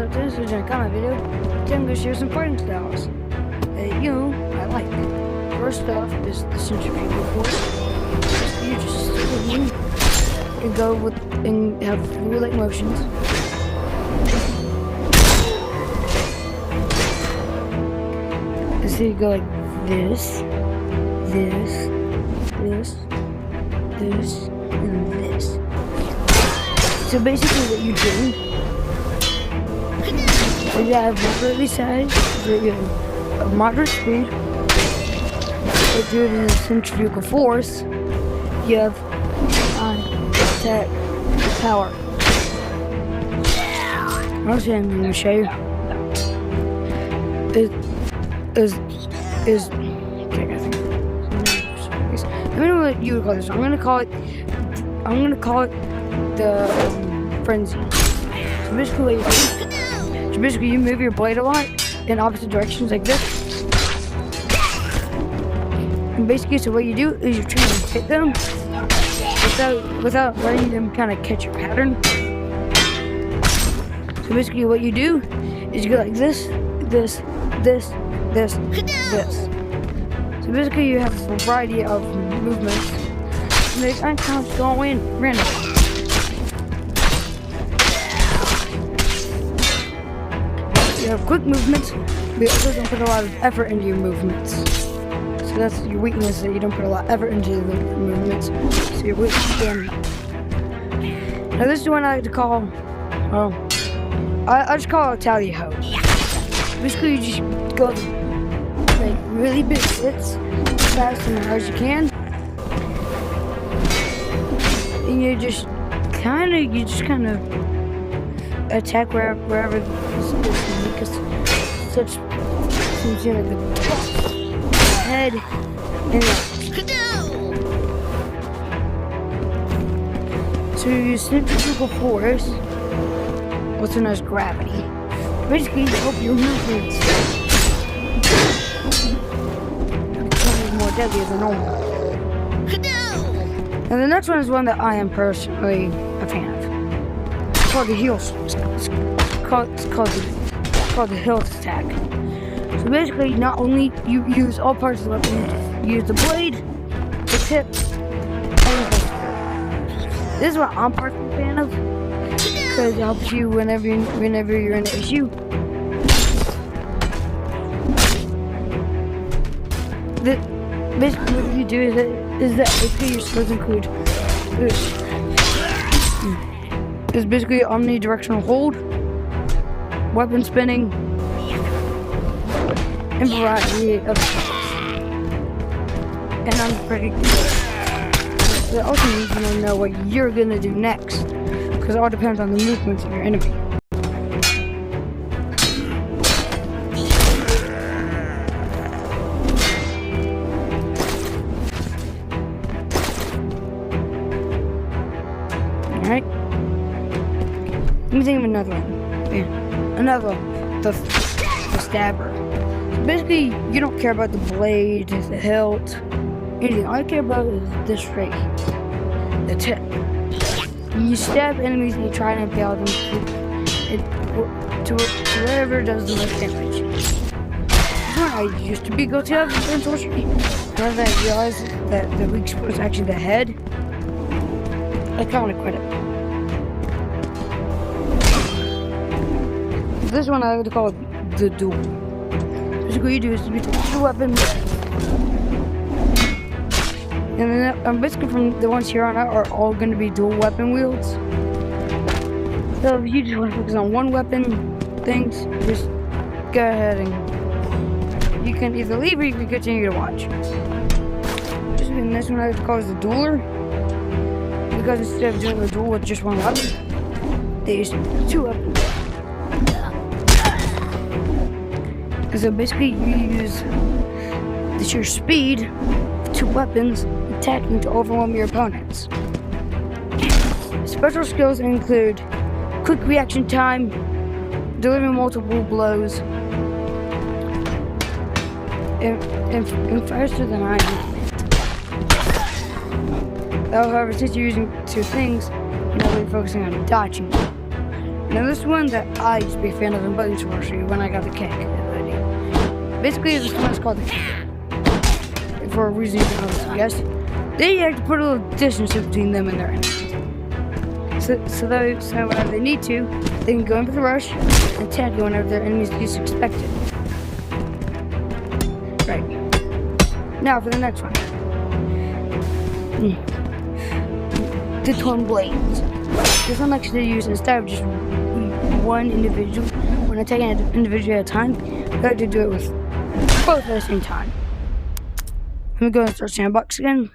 up, this is a comment video. Today I'm going to share some fighting styles that I like. First off is the centrifugal force. You just swing and go with and have fluid-like motions. And so you go like this, this, this, this, and this. So basically what you do is you have moderately sized, you have a moderate speed, but due to the centrifugal force, you have attack power. Mostly I'm going to show you is okay, I don't know what you would call this. I'm gonna call it the frenzy. So basically, you move your blade a lot in opposite directions like this. And basically, so what you do is you're trying to hit them without letting them kind of catch your pattern. So basically, what you do is you go like this, this, this, this, this. So basically, you have a variety of movements. And they kind of go in randomly. You have quick movements, but you also don't put a lot of effort into your movements. So that's your weakness, that you don't put a lot of effort into the movements. So you're weak stamina. Now this is one I like to call, I just call it tally ho. Basically, you just go like really big hits as fast and hard as you can, and you just kind of attack wherever this is, because such seems like the head and so you use centrifugal force, what's known as gravity. Basically, to help your movements become more deadly than normal. And the next one is one that I am personally a fan of. It's called the heel. It's called the heel attack. So basically, not only you use all parts of the weapon, you use the blade, the tip, and the holster. This is what I'm personally a fan of, because it helps you whenever you're in an issue. Basically, what you do is that basically your skills include is basically omnidirectional hold, weapon spinning, and variety of skills. And unpredictable. That also means you don't know what you're gonna do next, because it all depends on the movements of your enemy. Alright? Let me think of another one. Yeah. Another one. The stabber. So basically, you don't care about the blade, the hilt, anything. All you care about is this right here. The tip. You stab enemies and you try to impale them to whatever does the most damage. This one I used to be guilty of, unfortunately. Now that I realized that the weak spot was actually the head, I kind of quit it. This one I like to call it the duel. Basically, what you do is you take two weapons, and then basically from the ones here on out are all going to be dual weapon wields. So if you just want to focus on one weapon things, just go ahead and you can either leave or you can continue to watch. Basically, this one I like to call is the dueler, because instead of doing a duel with just one weapon, they use two weapons. And so basically you use the sheer speed of two weapons attacking to overwhelm your opponents. Special skills include quick reaction time, delivering multiple blows, and faster than I am. However, since you're using two things, you're not really focusing on dodging. Now this one that I used to be a fan of in Buggy Sorcery when I got the kick ability. Basically, this one is called the kick. For a reason you can obviously guess. They have to put a little distance between them and their enemies. So whenever they need to, they can go in with a rush and attack you whenever their enemies least expect it. Right. Now for the next one. The Twin Blades. This one likes to use instead of just one individual, when attacking an individual at a time, you like to do it with both at the same time. Let me go and start sandbox again,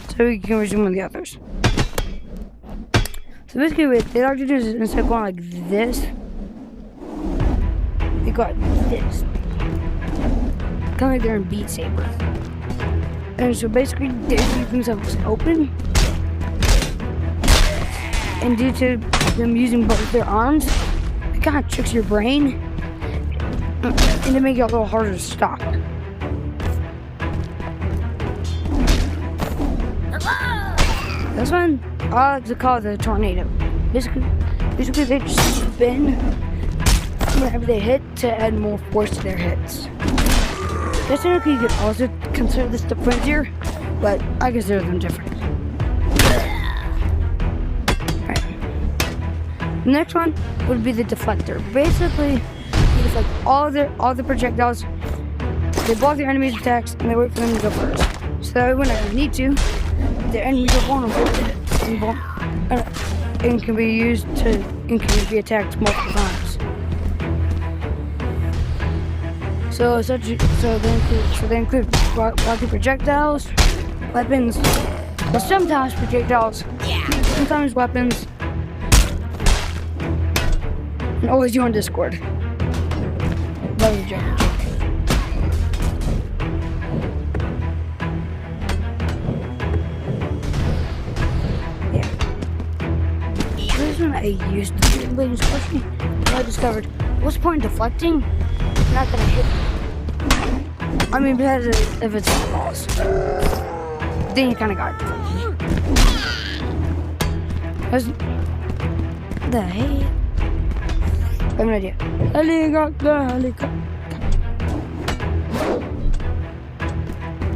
so we can resume on the others. So basically what they like to do is instead of going like this, they go like this. Kind of like they're in Beat Saber. And so basically they keep themselves open. And due to them using both their arms, it kind of tricks your brain. And they make it a little harder to stop. This one, I like to call it the tornado. Basically they just spin whenever they hit to add more force to their hits. Guess technically you could also consider this the frenzier, but I consider them different. Alright. The next one would be the deflector. Basically, you deflect all the projectiles. They block their enemies' attacks and they wait for them to go first. So that whenever they need to, their enemies are vulnerable and can be used to and can be attacked multiple times. So they include blocky projectiles, weapons, well sometimes projectiles, sometimes weapons, and always you on Discord. Love you, Jack. When I used to do Blade's question, I discovered what's the point of deflecting? I'm not gonna hit. I mean, because if it's balls, then you kind of got it. The heck? I have no idea. Helicopter.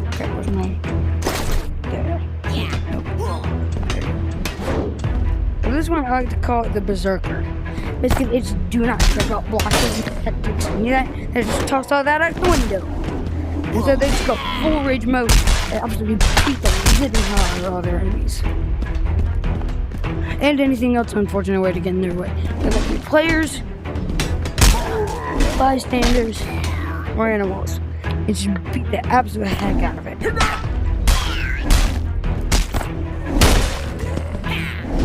Okay, where's my? There. This one I like to call it the Berserker. Basically, they just do not care about blockers and tactics and that. They just toss all that out the window. And so they just go full rage mode and absolutely beat the living hell out of all their enemies. And anything else unfortunate way to get in their way. Whether it be players, bystanders, or animals. And just beat the absolute heck out of it.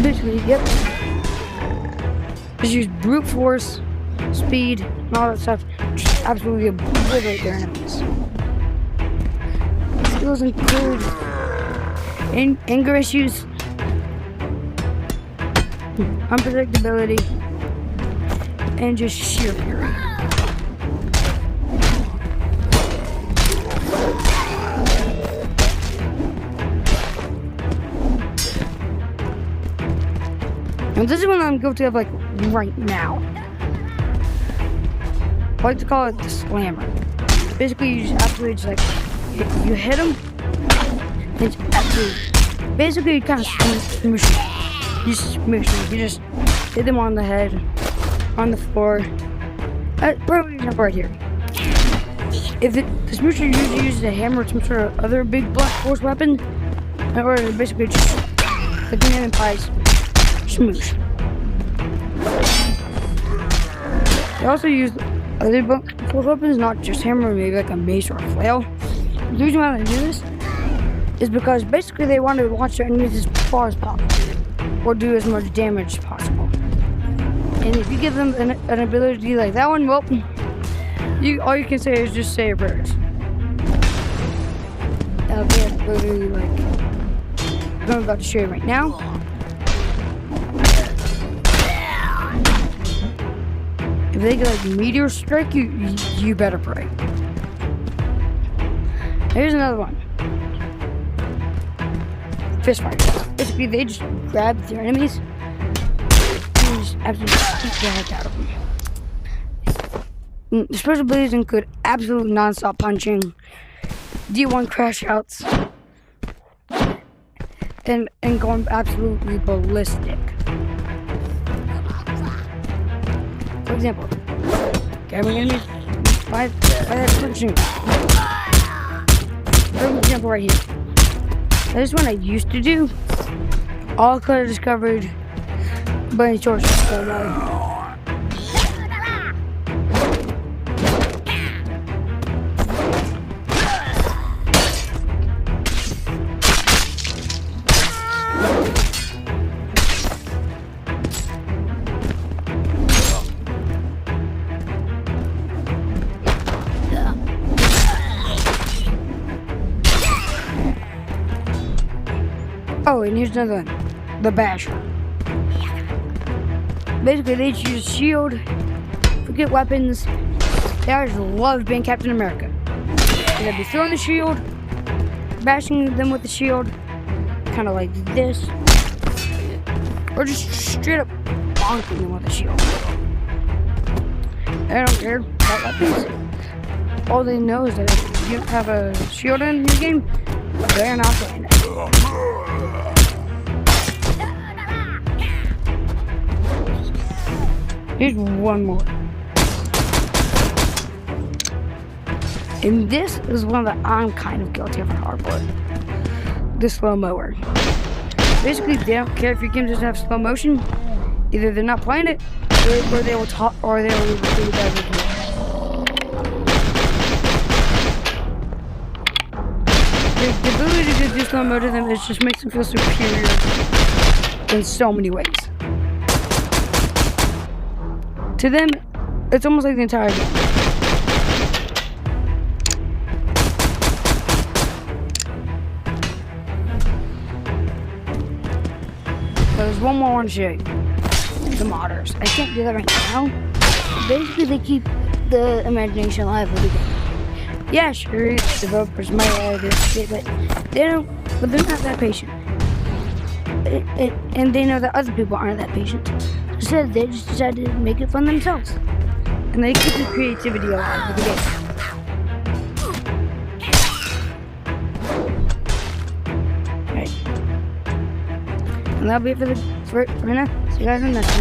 Basically, yep. Just use brute force, speed, and all that stuff. Just absolutely obliterate their enemies. Skills include anger issues, unpredictability, and just sheer fury. And this is what I'm going to have like right now. I like to call it the slammer. Basically, you just absolutely just like you hit them. It's absolutely basically you kind of smoosh them. You smoosh them. You just hit them on the head, on the floor. Probably right here. If the smoosher usually uses a hammer or some sort of other big blunt force weapon, or basically just like an enemy pies. Smoosh. They also use other force weapons, not just hammer, maybe like a mace or a flail. The reason why they do this is because basically they want to launch their enemies as far as possible, or do as much damage as possible. And if you give them an ability like that one, well, all you can say is just say your prayers. That'll be literally like what I'm about to show you right now. If they get like meteor strike, you better pray. Here's another one. Fist fight. Basically, they just grab their enemies and just absolutely beat the heck out of them. Special abilities include absolute non-stop punching, D1 crash outs, and going absolutely ballistic. For example, grabbing enemies by that punching. For example, right here. This is what I used to do. All because I discovered Bunny George. Oh, and here's another one. The Basher. Basically, they use shield, forget weapons. They always love being Captain America. They'd be throwing the shield, bashing them with the shield, kind of like this, or just straight up bonking them with the shield. They don't care about weapons. All they know is that if you don't have a shield in your game, they're not playing it. Here's one more. And this is one that I'm kind of guilty of on hardboard. The slow mower. Basically, they don't care if your game doesn't have slow motion. Either they're not playing it, or they will talk, or they will do that with you. The ability to do slow mo to them is just makes them feel superior in so many ways. To them, it's almost like the entire game. There's one more I want to show you. The modders. I can't do that right now. Basically, they keep the imagination alive with the game. Yeah, sure, developers might add this shit, but they're not that patient. And they know that other people aren't that patient. Instead, they just decided to make it fun themselves. And they keep the creativity alive with the game. Right. And that'll be it for now. See you guys in the next one.